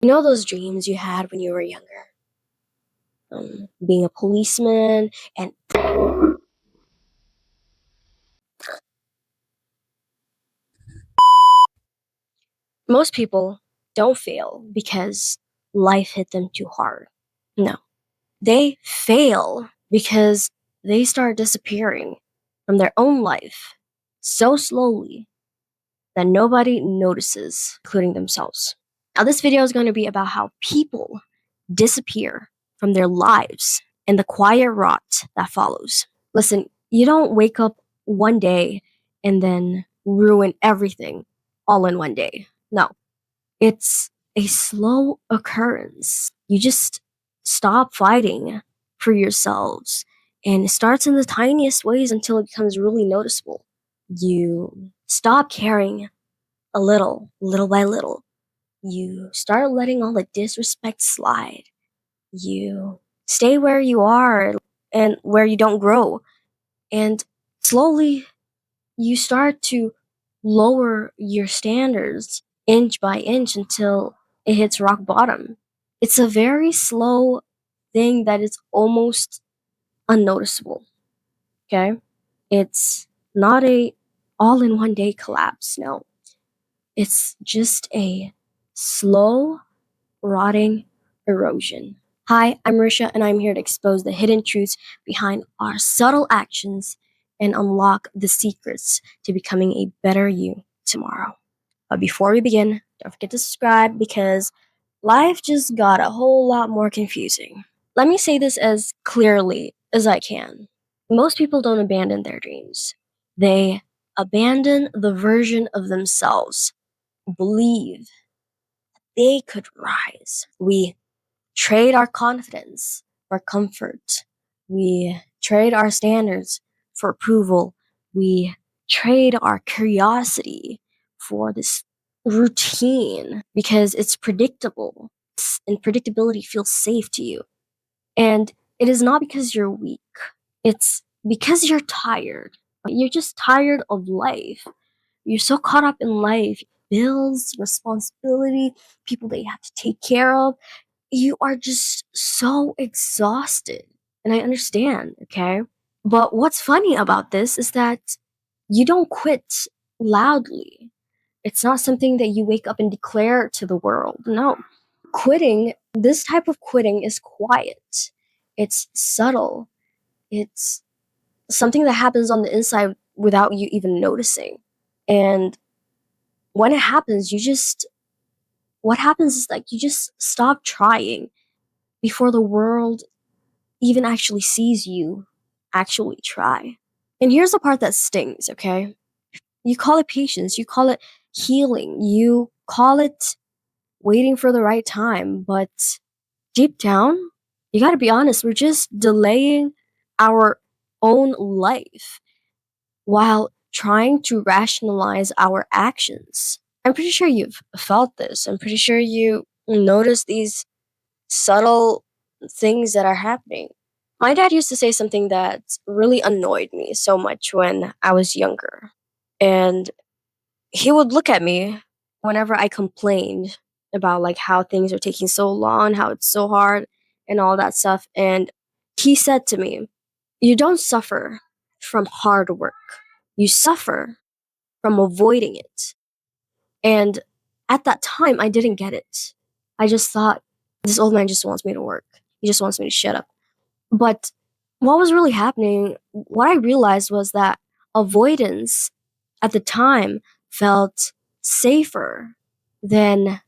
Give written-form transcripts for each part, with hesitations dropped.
You know those dreams you had when you were younger? Being a policeman, and most people don't fail because life hit them too hard. No, they fail because they start disappearing from their own life so slowly that nobody notices, including themselves. Now, this video is going to be about how people disappear from their lives and the quiet rot that follows. Listen, you don't wake up one day and then ruin everything all in one day. No, it's a slow occurrence. You just stop fighting for yourselves, and it starts in the tiniest ways until it becomes really noticeable. You stop caring a little by little. You start letting all the disrespect slide. You stay where you are and where you don't grow. And slowly, you start to lower your standards inch by inch until it hits rock bottom. It's a very slow thing that is almost unnoticeable. Okay? It's not a all in one day collapse. No. It's just a slow, rotting erosion. Hi, I'm Marisha, and I'm here to expose the hidden truths behind our subtle actions and unlock the secrets to becoming a better you tomorrow. But before we begin, don't forget to subscribe because life just got a whole lot more confusing. Let me say this as clearly as I can. Most people don't abandon their dreams. They abandon the version of themselves who believe they could rise. We trade our confidence for comfort. We trade our standards for approval. We trade our curiosity for this routine because it's predictable and predictability feels safe to you. And it is not because you're weak, it's because you're tired. You're just tired of life. You're so caught up in life, bills, responsibility, people that you have to take care of. You are just so exhausted. And I understand, okay? But what's funny about this is that you don't quit loudly. It's not something that you wake up and declare to the world. No. Quitting, this type of quitting is quiet. It's subtle. It's something that happens on the inside without you even noticing. And when it happens, what happens is like you just stop trying before the world even actually sees you actually try. And here's the part that stings, okay? You call it patience, you call it healing, you call it waiting for the right time, but deep down, you gotta be honest, we're just delaying our own life while trying to rationalize our actions. I'm pretty sure you've felt this. I'm pretty sure you notice these subtle things that are happening. My dad used to say something that really annoyed me so much when I was younger. And he would look at me whenever I complained about like how things are taking so long, how it's so hard and all that stuff. And he said to me, "You don't suffer from hard work. You suffer from avoiding it." And at that time, I didn't get it. I just thought, this old man just wants me to work. He just wants me to shut up. But what was really happening, what I realized was that avoidance at the time felt safer than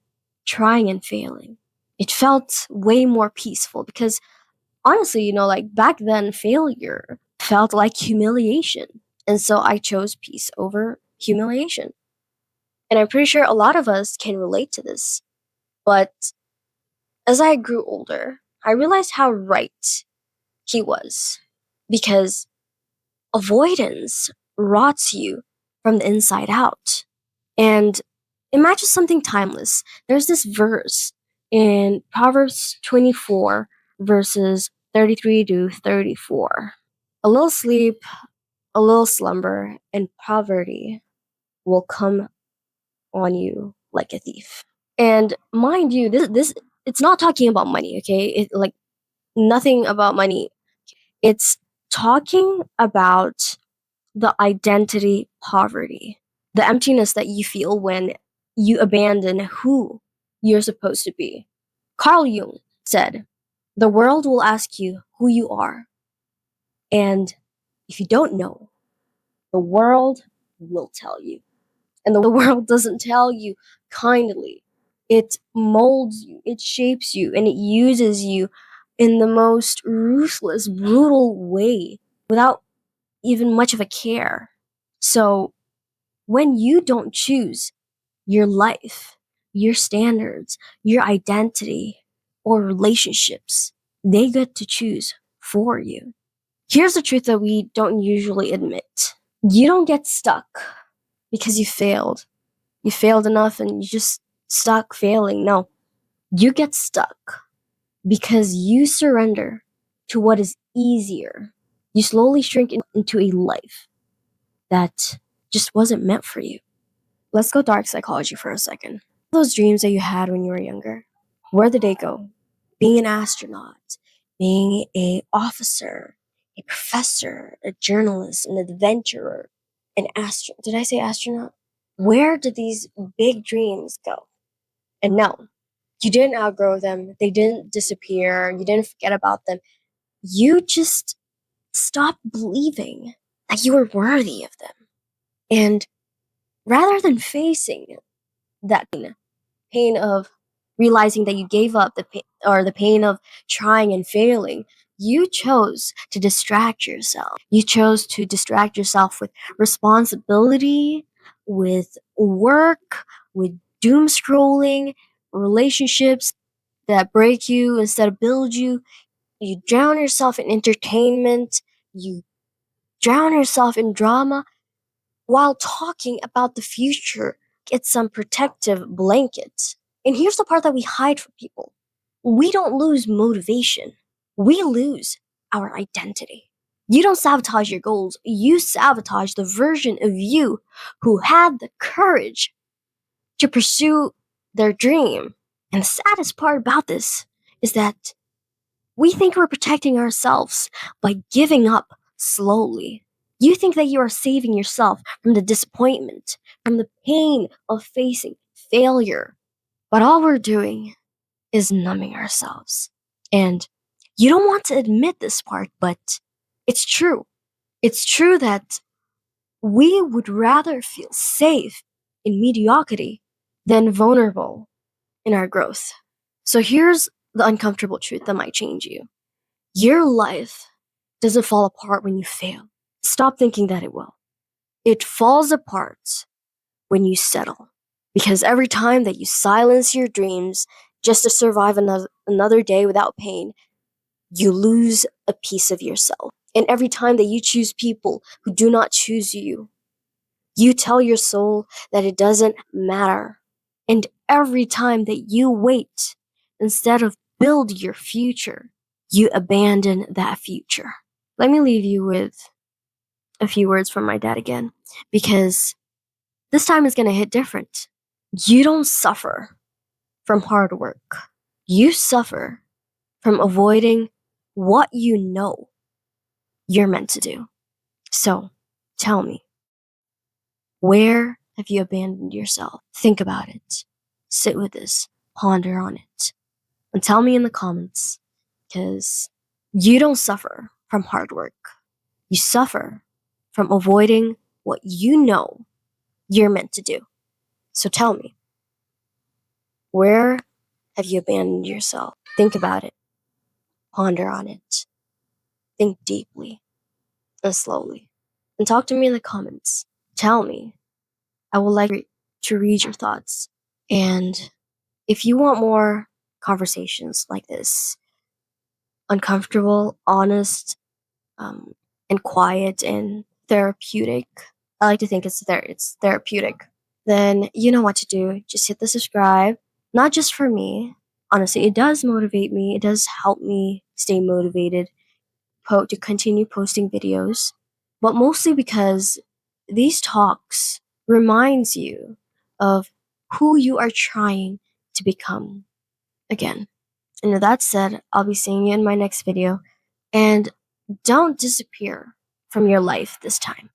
trying and failing. It felt way more peaceful because honestly, like back then, failure felt like humiliation. And so I chose peace over humiliation. And I'm pretty sure a lot of us can relate to this. But as I grew older, I realized how right he was. Because avoidance rots you from the inside out. And imagine something timeless. There's this verse in Proverbs 24, verses 33 to 34. A little sleep, a little slumber, and poverty will come on you like a thief. And mind you, this it's not talking about money, okay? Like nothing about money. It's talking about the identity poverty, the emptiness that you feel when you abandon who you're supposed to be. Carl Jung said, "The world will ask you who you are, and if you don't know, the world will tell you." And the world doesn't tell you kindly. It molds you, it shapes you, and it uses you in the most ruthless, brutal way without even much of a care. So when you don't choose your life, your standards, your identity, or relationships, they get to choose for you. Here's the truth that we don't usually admit: you don't get stuck because you failed. You failed enough and you just stuck failing. No, you get stuck because you surrender to what is easier. You slowly shrink into a life that just wasn't meant for you. Let's go dark psychology for a second. Those dreams that you had when you were younger, where did they go? Being an astronaut, being a officer, a professor, a journalist, an adventurer, an did I say astronaut? Where did these big dreams go? And no, you didn't outgrow them. They didn't disappear. You didn't forget about them. You just stopped believing that you were worthy of them. And rather than facing that pain of realizing that you gave up, the pain of trying and failing, you chose to distract yourself. You chose to distract yourself with responsibility, with work, with doom scrolling, relationships that break you instead of build you. You drown yourself in entertainment. You drown yourself in drama while talking about the future. Get some protective blankets. And here's the part that we hide from people: we don't lose motivation, we lose our identity. You don't sabotage your goals, you sabotage the version of you who had the courage to pursue their dream. And the saddest part about this is that we think we're protecting ourselves by giving up slowly. You think that you are saving yourself from the disappointment, from the pain of facing failure. But all we're doing is numbing ourselves. And you don't want to admit this part, but it's true. It's true that we would rather feel safe in mediocrity than vulnerable in our growth. So here's the uncomfortable truth that might change you: your life doesn't fall apart when you fail. Stop thinking that it will. It falls apart when you settle. Because every time that you silence your dreams just to survive another day without pain, you lose a piece of yourself. And every time that you choose people who do not choose you, you tell your soul that it doesn't matter. And every time that you wait instead of build your future, you abandon that future. Let me leave you with a few words from my dad again, because this time is going to hit different. You don't suffer from hard work. You suffer from avoiding what you know you're meant to do. So tell me, where have you abandoned yourself? Think about it. Sit with this. Ponder on it. And tell me in the comments, because you don't suffer from hard work. You suffer from avoiding what you know you're meant to do. So tell me, where have you abandoned yourself? Think about it. Ponder on it. Think deeply and slowly. And talk to me in the comments. Tell me. I would like to read your thoughts. And if you want more conversations like this, uncomfortable, honest, um, and quiet and therapeutic, I like to think it's therapeutic, then you know what to do. Just hit the subscribe. Not just for me. Honestly, it does motivate me. It does help me stay motivated to continue posting videos, but mostly because these talks reminds you of who you are trying to become again. And with that said, I'll be seeing you in my next video. And don't disappear from your life this time.